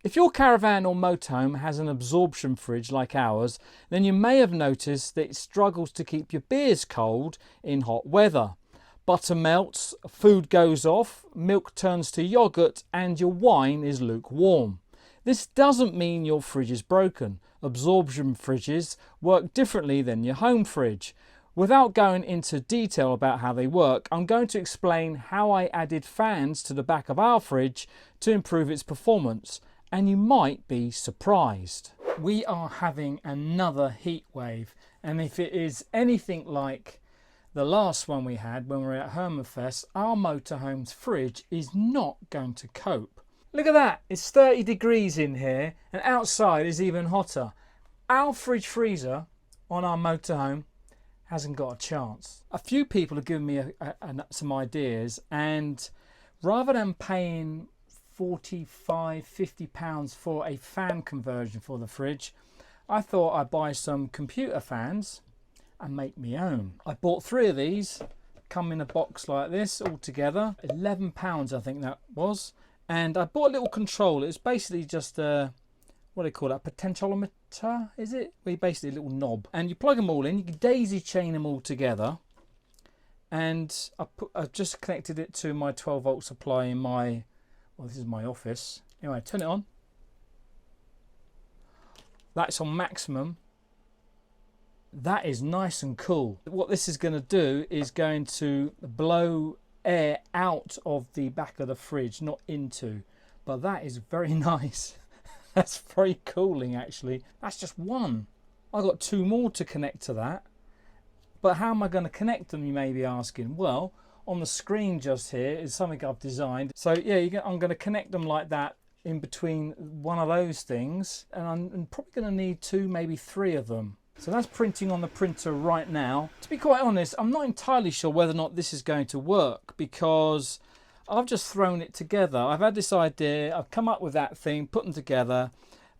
If your Caravan or motorhome has an absorption fridge like ours, then you may have noticed that it struggles to keep your beers cold in hot weather. Butter melts, food goes off, milk turns to yogurt, and your wine is lukewarm. This doesn't mean your fridge is broken. Absorption fridges work differently than your home fridge. Without going into detail about how they work, I'm going to explain how I added fans to the back of our fridge to improve its performance, and you might be surprised. We are having another heat wave, and if it is anything like the last one we had when we were at Herman Fest, our motorhome's fridge is not going to cope. Look at that, it's 30 degrees in here and outside is even hotter. Our fridge freezer on our motorhome hasn't got a chance. A few people have given me some ideas, and rather than paying 45, 50 pounds for a fan conversion for the fridge, I thought I'd buy some computer fans and make my own. I bought 3 of these, come in a box like this all together, £11 I think that was. And I bought a little controller. It's basically just a, what do they call that, potentiometer, is it? Well, basically a little knob. And you plug them all in, you can daisy chain them all together. And I've just connected it to my 12 volt supply in my, well, this is my office. Anyway, turn it on. That's on maximum. That is nice and cool. What this is going to do is going to blow air out of the back of the fridge, not into, but that is very nice. That's very cooling actually. That's just one. I've got 2 more to connect to that, but how am I going to connect them, you may be asking? Well, on the screen just here is something I've designed. So yeah, I'm going to connect them like that in between one of those things, and I'm probably going to need 2, maybe 3 of them. So that's printing on the printer right now. To be quite honest, I'm not entirely sure whether or not this is going to work, because I've just thrown it together. I've had this idea, I've come up with that thing, put them together.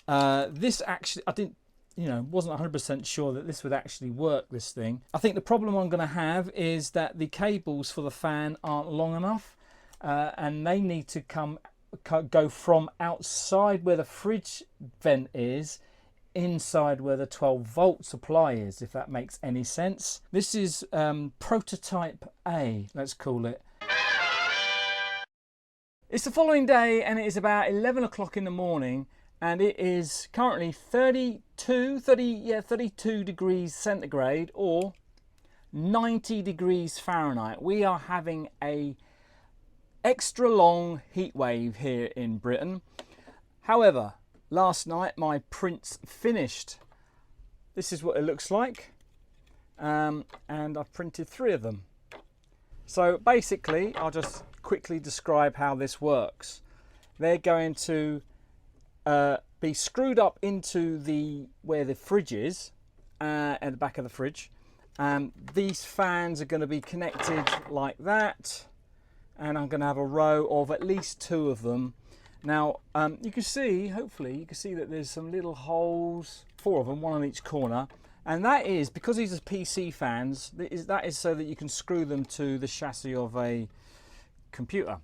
This actually, I didn't, wasn't 100% sure that this would actually work, this thing. I think the problem I'm going to have is that the cables for the fan aren't long enough, and they need to go from outside where the fridge vent is inside where the 12 volt supply is, if that makes any sense. This is prototype A, let's call it. It's the following day and it is about 11 o'clock in the morning, and it is currently 32 degrees centigrade or 90 degrees Fahrenheit. We are having a extra long heat wave here in Britain. However, last night my prints finished. This is what it looks like, and I've printed 3 of them. So basically, I'll just quickly describe how this works. They're going to be screwed up into where the fridge is, at the back of the fridge. These fans are going to be connected like that, and I'm going to have a row of at least 2 of them. Now, you can see, hopefully, you can see that there's some little holes, 4 of them, 1 on each corner. And that is, because these are PC fans, that is so that you can screw them to the chassis of a computer.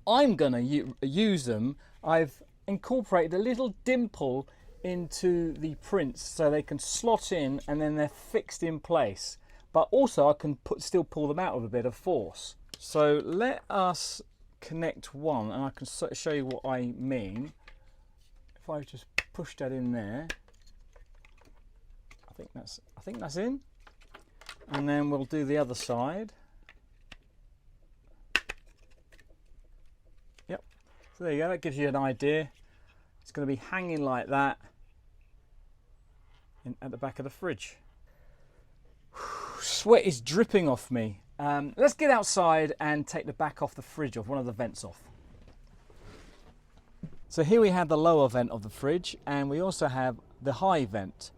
I'm going to use them. I've incorporated a little dimple into the prints so they can slot in and then they're fixed in place. But also I can still pull them out with a bit of force. So let us connect one, and I can show you what I mean. If I just push that in there, I think that's in, and then we'll do the other side. Yep. So there you go. That gives you an idea. It's going to be hanging like that at the back of the fridge. Sweat is dripping off me. Let's get outside and take the back off the fridge off, one of the vents off. So here we have the lower vent of the fridge, and we also have the high vent.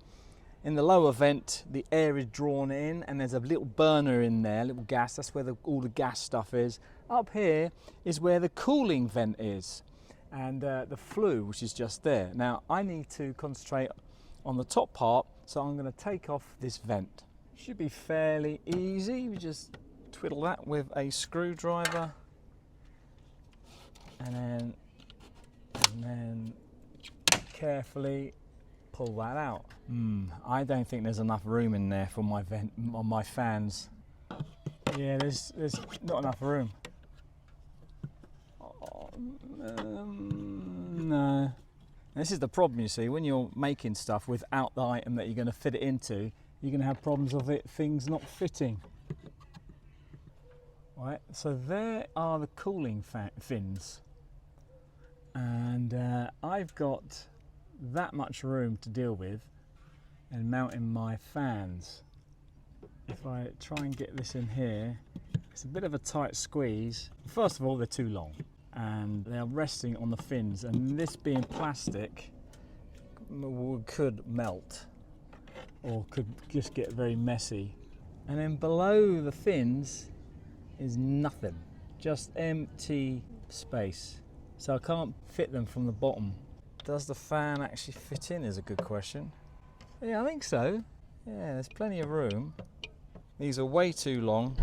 In the lower vent, the air is drawn in and there's a little burner in there, little gas, that's where all the gas stuff is. Up here is where the cooling vent is, and the flue, which is just there. Now I need to concentrate on the top part, so I'm going to take off this vent. Should be fairly easy. We just twiddle that with a screwdriver, and then And then carefully pull that out. I don't think there's enough room in there for my fans. Yeah, there's not enough room. No. This is the problem, you see, when you're making stuff without the item that you're going to fit it into, you're going to have problems of things not fitting. Right, so there are the cooling fins, and I've got that much room to deal with and mounting my fans. If I try and get this in here, it's a bit of a tight squeeze. First of all, they're too long and they are resting on the fins, and this being plastic could melt or could just get very messy. And then below the fins is nothing, just empty space. So I can't fit them from the bottom. Does the fan actually fit in is a good question. Yeah, I think so. Yeah, there's plenty of room. These are way too long.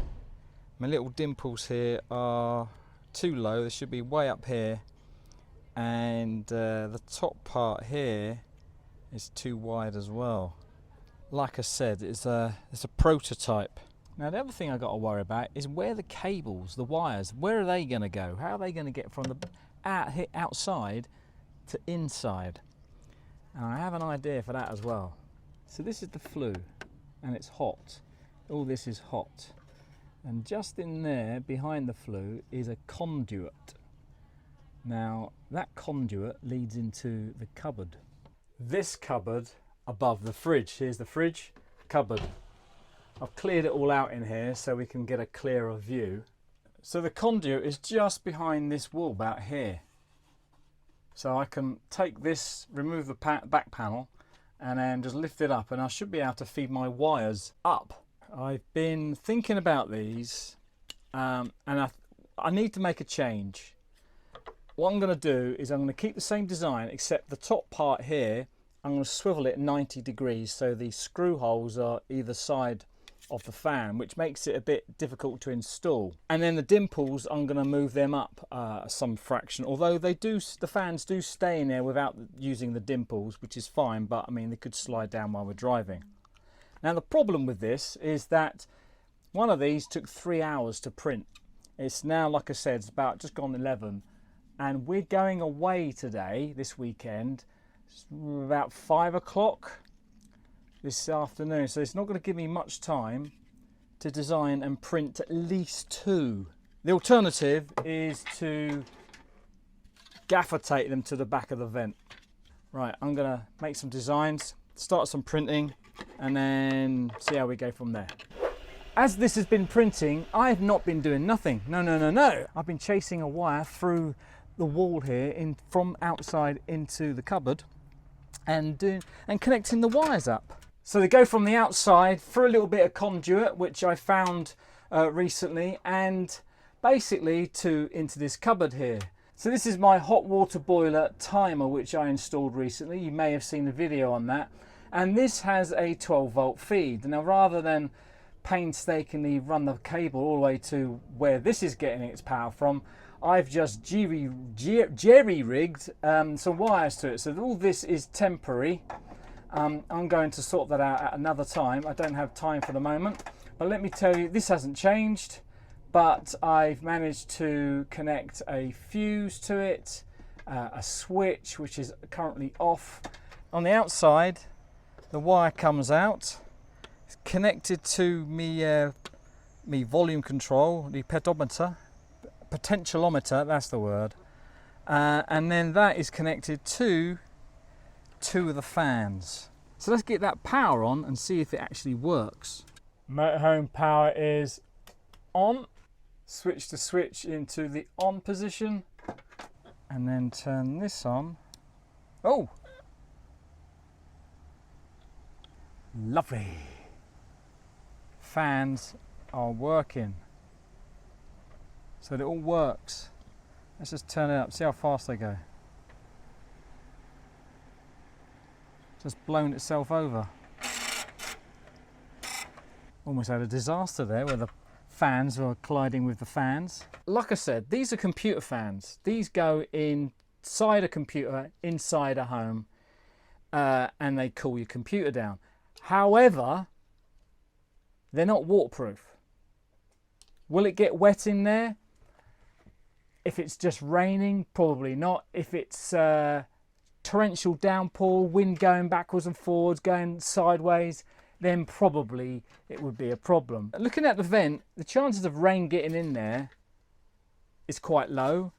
My little dimples here are too low. They should be way up here. And the top part here is too wide as well. Like I said, it's a prototype. Now the other thing I've got to worry about is where the cables, the wires, where are they going to go? How are they going to get from the outside to inside? And I have an idea for that as well. So this is the flue, and it's hot. All this is hot. And just in there, behind the flue, is a conduit. Now that conduit leads into the cupboard. This cupboard above the fridge. Here's the fridge, cupboard. I've cleared it all out in here so we can get a clearer view. So the conduit is just behind this wall about here. So I can take this, remove the back panel, and then just lift it up, and I should be able to feed my wires up. I've been thinking about these, and I need to make a change. What I'm going to do is I'm going to keep the same design, except the top part here, I'm going to swivel it 90 degrees so the screw holes are either side of the fan, which makes it a bit difficult to install. And then the dimples, I'm going to move them up some fraction, although the fans do stay in there without using the dimples, which is fine, but I mean they could slide down while we're driving. Now the problem with this is that one of these took 3 hours to print. It's now, like I said, it's about just gone 11, and we're going away today, this weekend, about 5 o'clock this afternoon, so it's not going to give me much time to design and print at least 2. The alternative is to gaffer tape them to the back of the vent. Right, I'm going to make some designs, start some printing, and then see how we go from there. As this has been printing, I have not been doing nothing. No. I've been chasing a wire through the wall here from outside into the cupboard and connecting the wires up. So they go from the outside through a little bit of conduit, which I found recently, and basically into this cupboard here. So this is my hot water boiler timer, which I installed recently. You may have seen a video on that. And this has a 12-volt feed. Now, rather than painstakingly run the cable all the way to where this is getting its power from, I've just jerry-rigged some wires to it. So all this is temporary. I'm going to sort that out at another time. I don't have time for the moment. But let me tell you, this hasn't changed. But I've managed to connect a fuse to it, a switch, which is currently off. On the outside, the wire comes out. It's connected to me volume control, the pedometer, potentiometer, that's the word. And then that is connected to 2 of the fans. So let's get that power on and see if it actually works. Motorhome power is on. Switch the switch into the on position and then turn this on. Oh! Lovely. Fans are working. So it all works. Let's just turn it up, see how fast they go. Just blown itself over. Almost had a disaster there where the fans were colliding with the fans. Like I said, these are computer fans. These go in inside a computer, inside a home, and they cool your computer down. However, they're not waterproof. Will it get wet in there? If it's just raining, probably not. If it's torrential downpour, wind going backwards and forwards, going sideways, then probably it would be a problem. Looking at the vent, the chances of rain getting in there is quite low.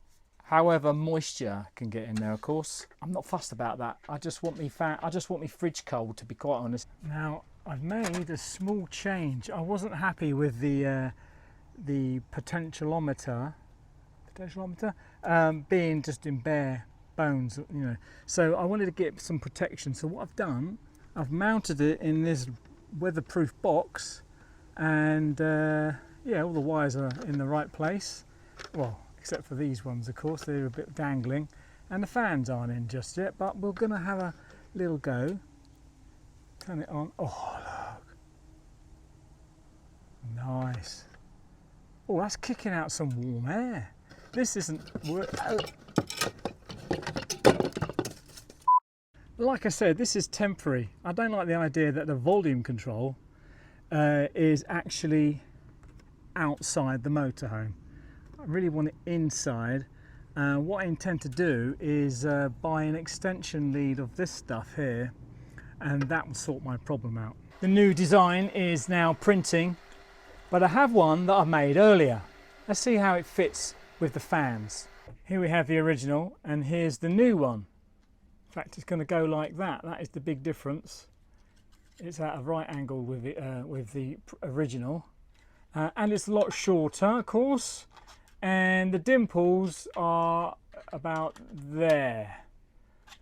However, moisture can get in there, of course. I'm not fussed about that. I just want me fridge cold, to be quite honest. Now, I've made a small change. I wasn't happy with the potentiometer being just in bare bones, you know. So I wanted to get some protection. So what I've done, I've mounted it in this weatherproof box, and yeah, all the wires are in the right place. Well, except for these ones, of course, they're a bit dangling, and the fans aren't in just yet, but we're going to have a little go. Turn it on. Oh, look. Nice. Oh, that's kicking out some warm air. This isn't work. Oh. Like I said, this is temporary. I don't like the idea that the volume control is actually outside the motorhome. I really want it inside. What I intend to do is buy an extension lead of this stuff here, and that will sort my problem out. The new design is now printing, but I have one that I made earlier. Let's see how it fits with the fans. Here we have the original, and here's the new one. In fact, it's going to go like that. That is the big difference. It's at a right angle with the original, and it's a lot shorter, of course. And the dimples are about there.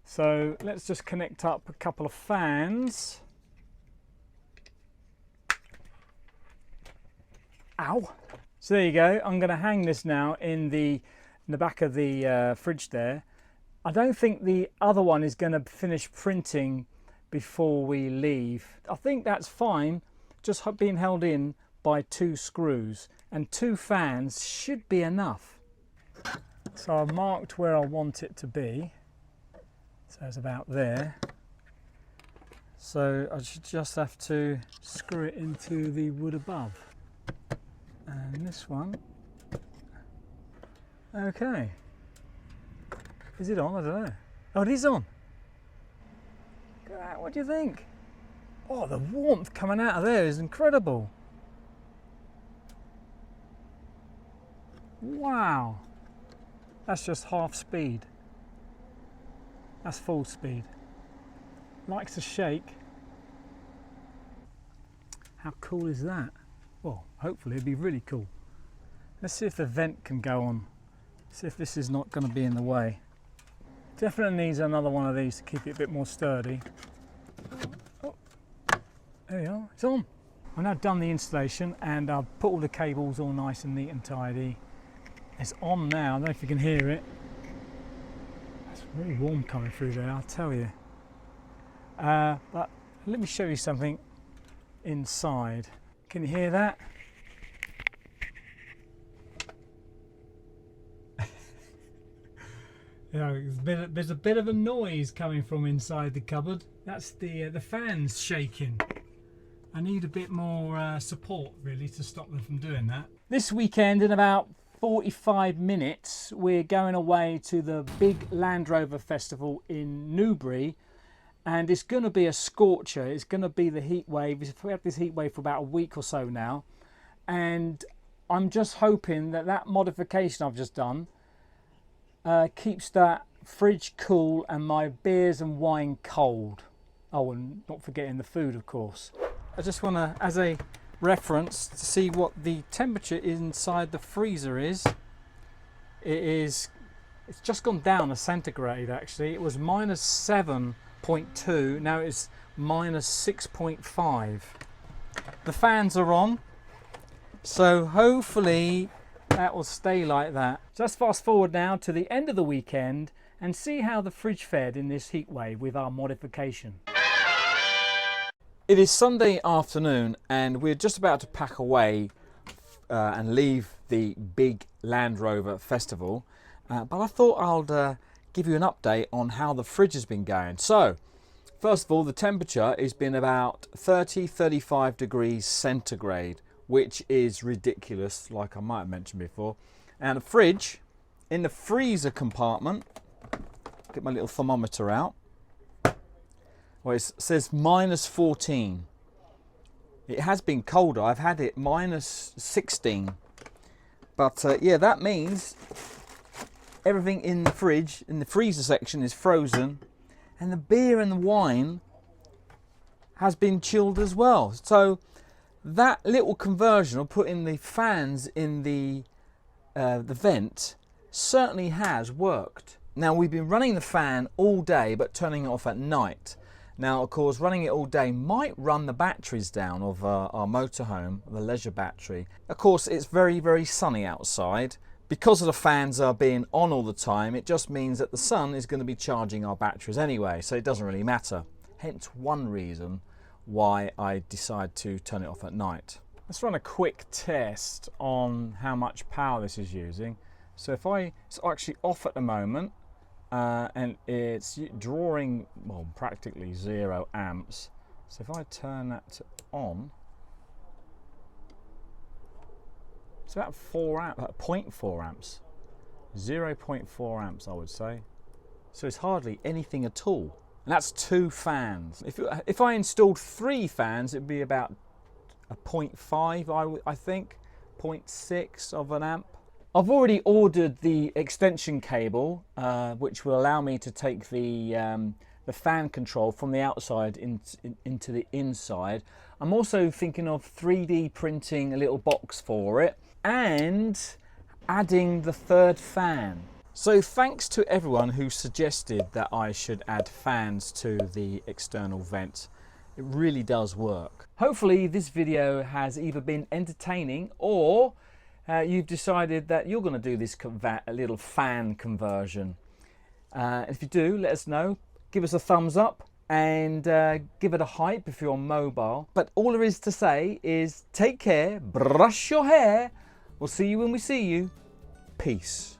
So let's just connect up a couple of fans. Ow! So there you go. I'm going to hang this now in the back of the fridge there. I don't think the other one is going to finish printing before we leave. I think that's fine, just being held in by 2 screws, and 2 fans should be enough. So I've marked where I want it to be, so it's about there. So I should just have to screw it into the wood above. And this one, okay. Is it on? I don't know. Oh, it is on. Look at that. What do you think? Oh, the warmth coming out of there is incredible. Wow. That's just half speed. That's full speed. Likes to shake. How cool is that? Well, hopefully it'll be really cool. Let's see if the vent can go on. See if this is not going to be in the way. Definitely needs another one of these to keep it a bit more sturdy. Oh, there you are, it's on. I've now done the installation, and I've put all the cables all nice and neat and tidy. It's on now. I don't know if you can hear it. It's really warm coming through there, I'll tell you. But let me show you something inside. Can you hear that? Yeah, there's a bit of a noise coming from inside the cupboard. That's the fans shaking. I need a bit more support really to stop them from doing that. This weekend, in about 45 minutes, we're going away to the big Land Rover festival in Newbury, and it's going to be a scorcher. It's going to be the heat wave. We had this heat wave for about a week or so now, and I'm just hoping that that modification I've just done keeps that fridge cool and my beers and wine cold. Oh, and not forgetting the food, of course. I just want to, as a reference, to see what the temperature inside the freezer is. It's just gone down a centigrade actually. It was -7.2, now it's -6.5. The fans are on, so hopefully that will stay like that. Just fast forward now to the end of the weekend and see how the fridge fared in this heat wave with our modification. It is Sunday afternoon and we're just about to pack away and leave the big Land Rover festival, but I thought I'll give you an update on how the fridge has been going. So, first of all, the temperature has been about 35 degrees centigrade, which is ridiculous, like I might have mentioned before. And the fridge, in the freezer compartment, get my little thermometer out. Well, it says -14. It has been colder. I've had it -16. But yeah, that means everything in the fridge, in the freezer section, is frozen. And the beer and the wine has been chilled as well. So that little conversion of putting the fans in the vent certainly has worked. Now, we've been running the fan all day but turning it off at night. Now, of course, running it all day might run the batteries down of our motorhome, the leisure battery. Of course, it's very, very sunny outside. Because of the fans are being on all the time, it just means that the sun is going to be charging our batteries anyway, so it doesn't really matter. Hence one reason why I decide to turn it off at night. Let's run a quick test on how much power this is using. So it's actually off at the moment, and it's drawing, well, practically 0 amps. So if I turn that to on, it's about 4 amps, 0.4 amps, 0.4 amps I would say. So it's hardly anything at all. And that's 2 fans. If I installed 3 fans, it'd be about a 0.5, I think, 0.6 of an amp. I've already ordered the extension cable, which will allow me to take the fan control from the outside into the inside. I'm also thinking of 3D printing a little box for it and adding the 3rd fan. So thanks to everyone who suggested that I should add fans to the external vent. It really does work. Hopefully this video has either been entertaining or you've decided that you're going to do this a little fan conversion. If you do, let us know. Give us a thumbs up and give it a hype if you're on mobile. But all there is to say is take care, brush your hair. We'll see you when we see you. Peace.